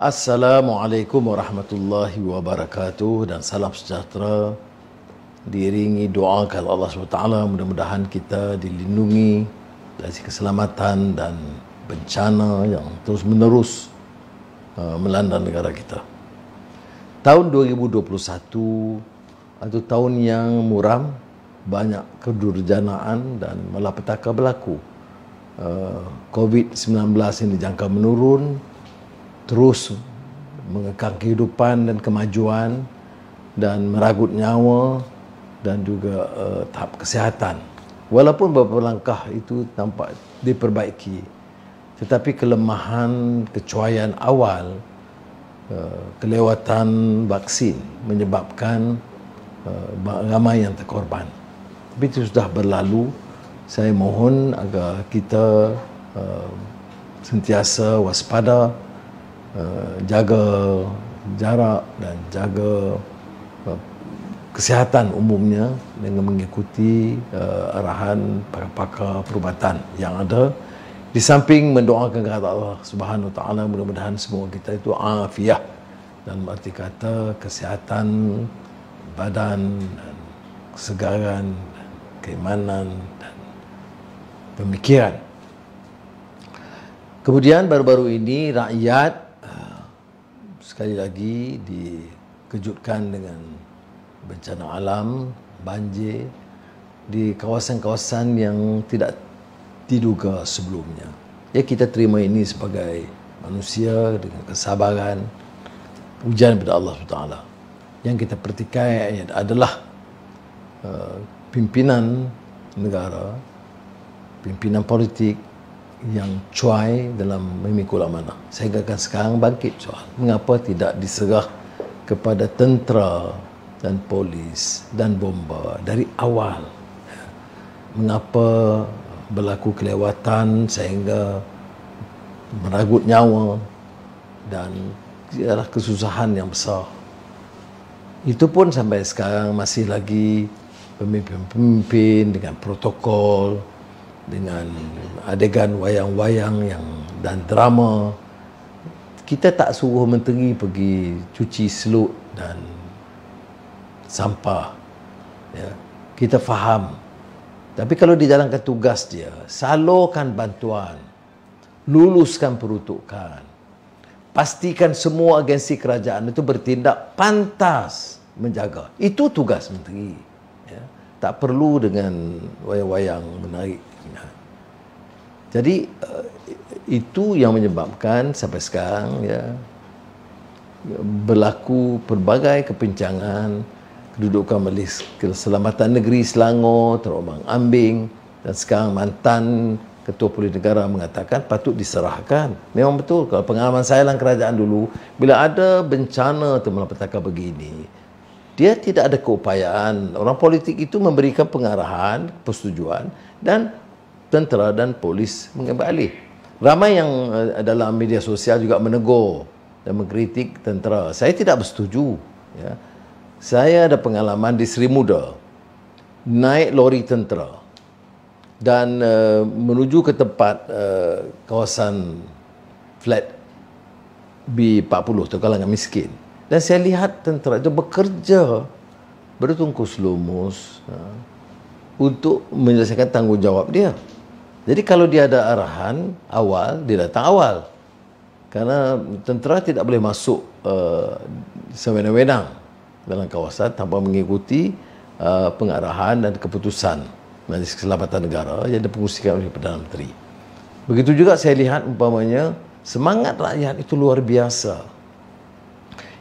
Assalamualaikum warahmatullahi wabarakatuh dan salam sejahtera. Diiringi doa kepada Allah SWT, mudah-mudahan kita dilindungi dari keselamatan dan bencana yang terus-menerus melanda negara kita. Tahun 2021 adalah tahun yang muram, banyak kedurjanaan dan malapetaka berlaku. COVID-19 ini dijangka menurun, terus mengekang kehidupan dan kemajuan dan meragut nyawa dan juga tahap kesihatan. Walaupun beberapa langkah itu tampak diperbaiki, tetapi kelemahan kecuaian awal, kelewatan vaksin menyebabkan ramai yang terkorban. Tapi itu sudah berlalu. Saya mohon agar kita sentiasa waspada, jaga jarak dan jaga kesihatan umumnya dengan mengikuti arahan pakar-pakar perubatan yang ada. Di samping mendoakan kepada Allah Subhanahu Wa Taala, mudah-mudahan semua kita itu afiah, dan arti kata kesihatan badan dan kesegaran, keimanan dan pemikiran. Kemudian baru-baru ini rakyat sekali lagi dikejutkan dengan bencana alam, banjir di kawasan-kawasan yang tidak diduga sebelumnya. Ya, kita terima ini sebagai manusia dengan kesabaran, ujian daripada Allah SWT. Yang kita pertikai adalah pimpinan negara, pimpinan politik yang cuai dalam memikul amanah. Sehingga sekarang bangkit soal mengapa tidak diserah kepada tentera dan polis dan bomba dari awal. Mengapa berlaku kelewatan sehingga meragut nyawa dan adalah kesusahan yang besar. Itu pun sampai sekarang masih lagi pemimpin-pemimpin dengan protokol, dengan adegan wayang-wayang dan drama. Kita tak suruh menteri pergi cuci selut dan sampah. Ya, kita faham. Tapi kalau dijalankan tugas dia, salurkan bantuan, luluskan peruntukan, pastikan semua agensi kerajaan itu bertindak pantas menjaga. Itu tugas menteri. Ya, tak perlu dengan wayang-wayang menarik. Jadi itu yang menyebabkan sampai sekarang ya berlaku pelbagai kepincangan, kedudukan Majlis Keselamatan Negeri Selangor terombang-ambing, dan sekarang mantan Ketua Polis Negara mengatakan patut diserahkan. Memang betul, kalau pengalaman saya dalam kerajaan dulu, bila ada bencana atau malapetaka begini, dia tidak ada keupayaan. Orang politik itu memberikan pengarahan, persetujuan, dan tentera dan polis mengambil alih. Ramai yang dalam media sosial juga menegur dan mengkritik tentera. Saya tidak bersetuju. Ya. Saya ada pengalaman di Seri Muda, naik lori tentera dan menuju ke tempat kawasan flat B40 atau kalangan miskin. Dan saya lihat tentera itu bekerja bertungkus lumus untuk menyelesaikan tanggungjawab dia. Jadi kalau dia ada arahan awal, dia datang awal. Karena tentera tidak boleh masuk sewenang-wenang dalam kawasan tanpa mengikuti pengarahan dan keputusan Majlis Keselamatan Negara yang dipengusikan oleh Perdana Menteri. Begitu juga saya lihat umpamanya semangat rakyat itu luar biasa.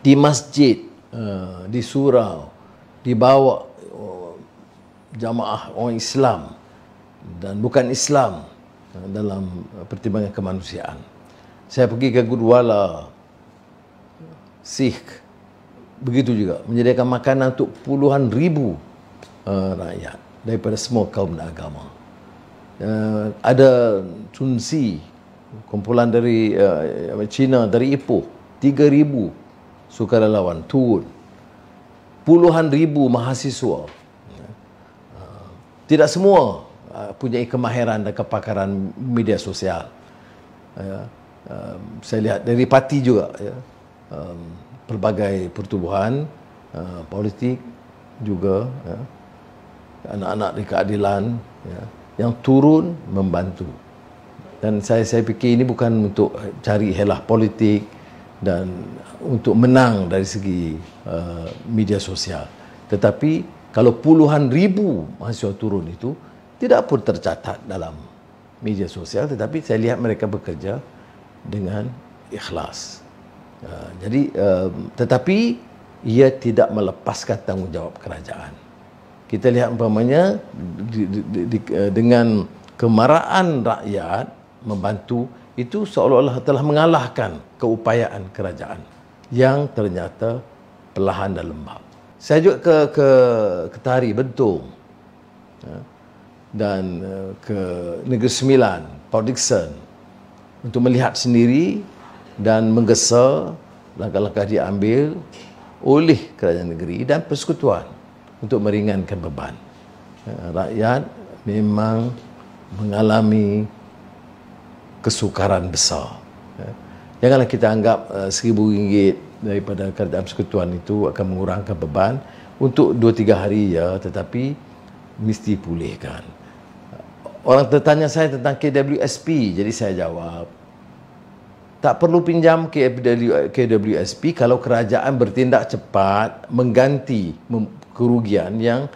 Di masjid, di surau, dibawa jamaah orang Islam dan bukan Islam dalam pertimbangan kemanusiaan. Saya pergi ke Gurdwara Sikh, begitu juga menyediakan makanan untuk puluhan ribu rakyat daripada semua kaum dan agama. Ada Tunsi, kumpulan dari China, dari Ipoh, 3,000 sukarelawan turun, puluhan ribu mahasiswa. Tidak semua punya kemahiran dan kepakaran media sosial. saya lihat dari parti juga, ya, pelbagai pertubuhan politik juga, ya, anak-anak di keadilan, ya, yang turun membantu. Dan saya fikir ini bukan untuk cari helah politik dan untuk menang dari segi media sosial, tetapi kalau puluhan ribu mahasiswa turun itu tidak pun tercatat dalam media sosial, tetapi saya lihat mereka bekerja dengan ikhlas. Jadi, tetapi ia tidak melepaskan tanggungjawab kerajaan. Kita lihat umpamanya dengan kemarahan rakyat membantu itu seolah-olah telah mengalahkan keupayaan kerajaan yang ternyata perlahan dan lembab. Saya juga ke Tari Bentong, dan ke Negeri Sembilan, Port Dickson, untuk melihat sendiri dan menggesa langkah-langkah diambil oleh kerajaan negeri dan persekutuan untuk meringankan beban. Rakyat memang mengalami kesukaran besar. Janganlah kita anggap RM1,000 daripada kerajaan persekutuan itu akan mengurangkan beban untuk 2-3 hari, ya, tetapi mesti pulihkan. Orang tertanya saya tentang KWSP, jadi saya jawab, tak perlu pinjam KWSP kalau kerajaan bertindak cepat mengganti kerugian yang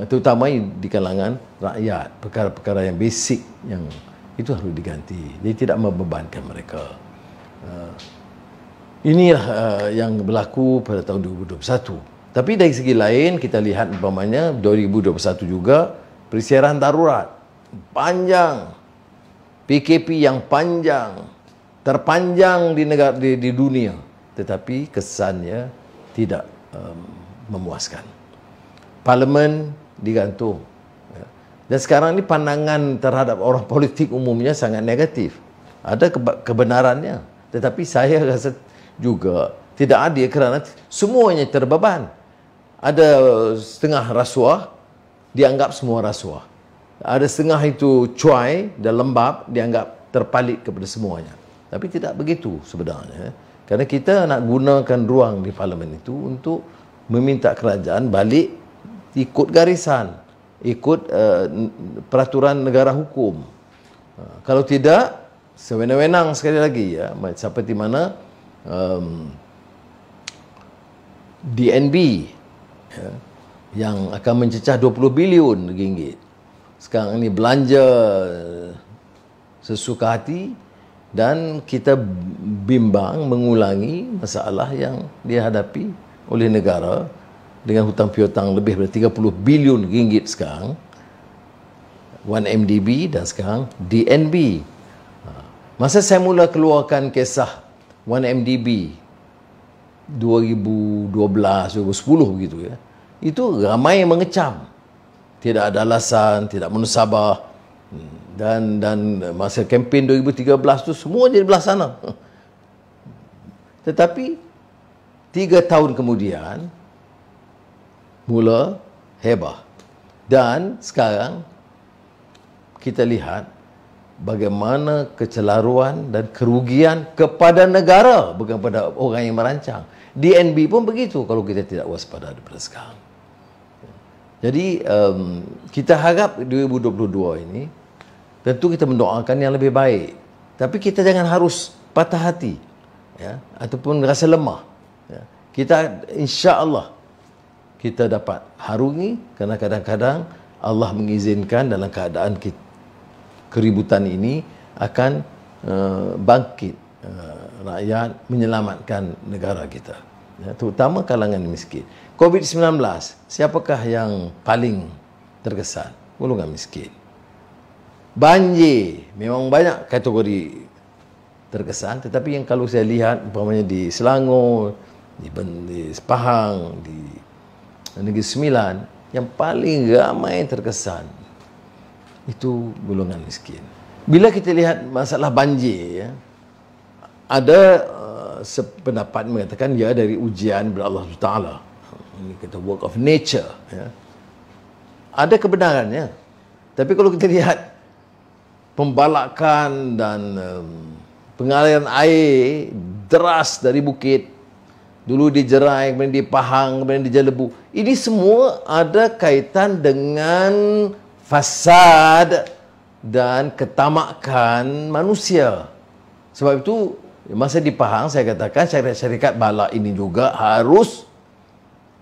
terutama di kalangan rakyat. Perkara-perkara yang basic yang itu harus diganti. Jadi tidak membebankan mereka. Inilah yang berlaku pada tahun 2021. Tapi dari segi lain kita lihat umpamanya 2021 juga persiaran darurat panjang, PKP yang panjang, terpanjang di negara di dunia, tetapi kesannya tidak memuaskan. Parlimen digantung. Dan sekarang ini pandangan terhadap orang politik umumnya sangat negatif. Ada kebenarannya, tetapi saya rasa juga tidak adil kerana semuanya terbeban. Ada setengah rasuah, dianggap semua rasuah. Ada setengah itu cuai dan lembab, dianggap terpalit kepada semuanya. Tapi tidak begitu sebenarnya. Kerana kita nak gunakan ruang di parlimen itu untuk meminta kerajaan balik ikut garisan, ikut peraturan negara hukum. Kalau tidak, sewenang-wenang sekali lagi, ya, seperti mana DNB, ya, yang akan mencecah 20 bilion ringgit. Sekarang ini belanja sesuka hati dan kita bimbang mengulangi masalah yang dihadapi oleh negara dengan hutang piutang lebih dari 30 bilion ringgit sekarang, 1MDB dan sekarang DNB. Masa saya mula keluarkan kisah 1MDB 2012, 2010 begitu, ya, itu ramai yang mengecam. Tidak ada alasan, tidak munasabah. Dan masa kempen 2013 tu semua jadi belah sana. Tetapi 3 tahun kemudian mula hebah. Dan sekarang kita lihat bagaimana kecelaruan dan kerugian kepada negara, bukan pada orang yang merancang. DNB pun begitu kalau kita tidak waspada daripada sekarang. Jadi kita harap 2022 ini tentu kita mendoakan yang lebih baik. Tapi kita jangan harus patah hati, ya, ataupun rasa lemah. Ya. Kita insya-Allah kita dapat harungi, kerana kadang-kadang Allah mengizinkan dalam keadaan keributan ini akan bangkit rakyat, menyelamatkan negara kita, ya, terutama kalangan miskin. COVID-19, siapakah yang paling terkesan? Golongan miskin. Banjir, memang banyak kategori terkesan, tetapi yang kalau saya lihat umpamanya di Selangor, di Sepahang, di Negeri Sembilan, yang paling ramai terkesan itu golongan miskin. Bila kita lihat masalah banjir, ya, ada sependapat mengatakan ya dari ujian dari Allah Taala. Ini kata work of nature, ya. Ada kebenarannya. Tapi kalau kita lihat pembalakan dan pengaliran air deras dari bukit. Dulu di Jerai, kemudian di Pahang, kemudian di Jelebu. Ini semua ada kaitan dengan fasad dan ketamakan manusia. Sebab itu, masa di Pahang, saya katakan syarikat bala ini juga harus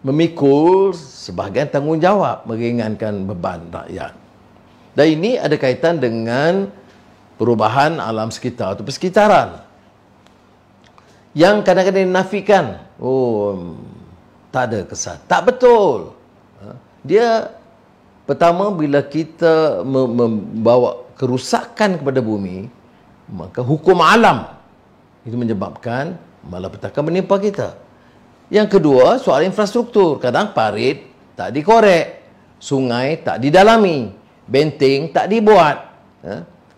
memikul sebahagian tanggungjawab meringankan beban rakyat. Dan ini ada kaitan dengan perubahan alam sekitar atau persekitaran. Yang kadang-kadang dinafikan, tak ada kesan. Tak betul. Dia pertama bila kita membawa kerusakan kepada bumi, maka hukum alam itu menyebabkan malapetaka menimpa kita. Yang kedua, soal infrastruktur. Kadang parit tak dikorek, sungai tak didalami, benteng tak dibuat.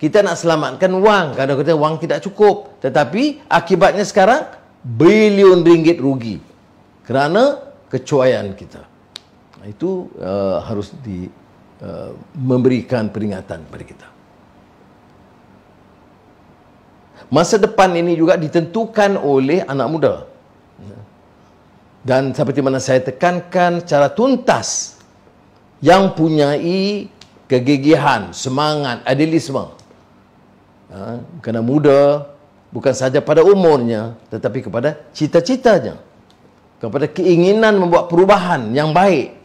Kita nak selamatkan wang, kadang-kadang wang tidak cukup. Tetapi akibatnya sekarang, bilion ringgit rugi. Kerana kecuaian kita. Itu harus memberikan peringatan kepada kita. Masa depan ini juga ditentukan oleh anak muda. Dan seperti mana saya tekankan secara tuntas, yang punyai kegigihan, semangat, idealisme. Kerana muda bukan saja pada umurnya, tetapi kepada cita-citanya, kepada keinginan membuat perubahan yang baik,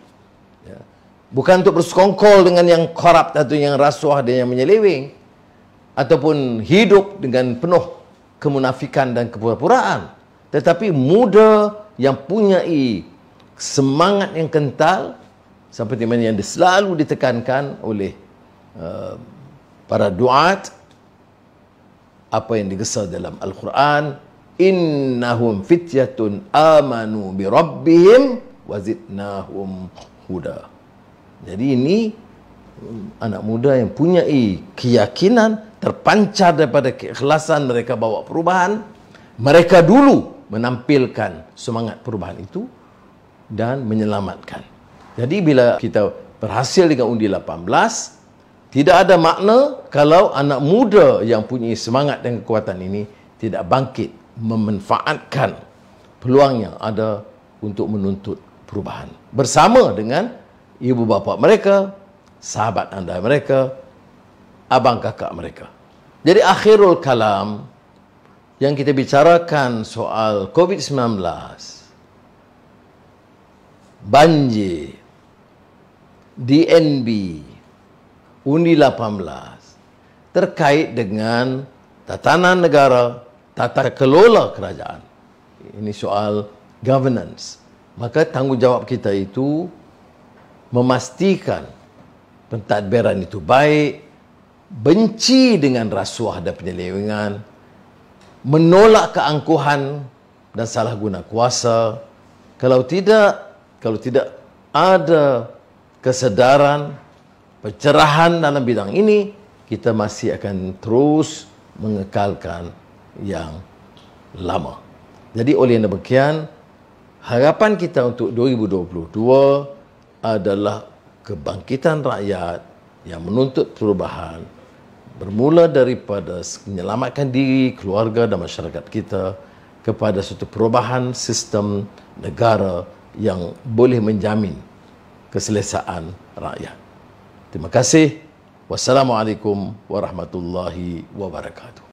bukan untuk bersekongkol dengan yang korup atau yang rasuah dan yang menyeleweng, ataupun hidup dengan penuh kemunafikan dan kepura-puraan, tetapi muda yang punyai semangat yang kental, seperti mana yang selalu ditekankan oleh para duat, apa yang digesar dalam Al-Quran, innahum fityatun amanu bi rabbihim wa zidnahum huda. Jadi ini anak muda yang punyai keyakinan, terpancar daripada keikhlasan mereka bawa perubahan. Mereka dulu menampilkan semangat perubahan itu dan menyelamatkan. Jadi bila kita berhasil dengan undi 18, tidak ada makna kalau anak muda yang punya semangat dan kekuatan ini tidak bangkit memanfaatkan peluang yang ada untuk menuntut perubahan. Bersama dengan ibu bapa mereka, sahabat anda mereka, abang kakak mereka. Jadi akhirul kalam, yang kita bicarakan soal COVID-19, banjir, DNB, undi 18, terkait dengan tatanan negara, tata kelola kerajaan. Ini soal governance. Maka tanggungjawab kita itu memastikan pentadbiran itu baik, benci dengan rasuah dan penyelewengan, menolak keangkuhan dan salah guna kuasa. Kalau tidak ada kesedaran, pencerahan dalam bidang ini, kita masih akan terus mengekalkan yang lama. Jadi oleh demikian, harapan kita untuk 2022 adalah kebangkitan rakyat yang menuntut perubahan, bermula daripada menyelamatkan diri, keluarga dan masyarakat kita kepada suatu perubahan sistem negara yang boleh menjamin keselesaan rakyat. Terima kasih. Wassalamualaikum warahmatullahi wabarakatuh.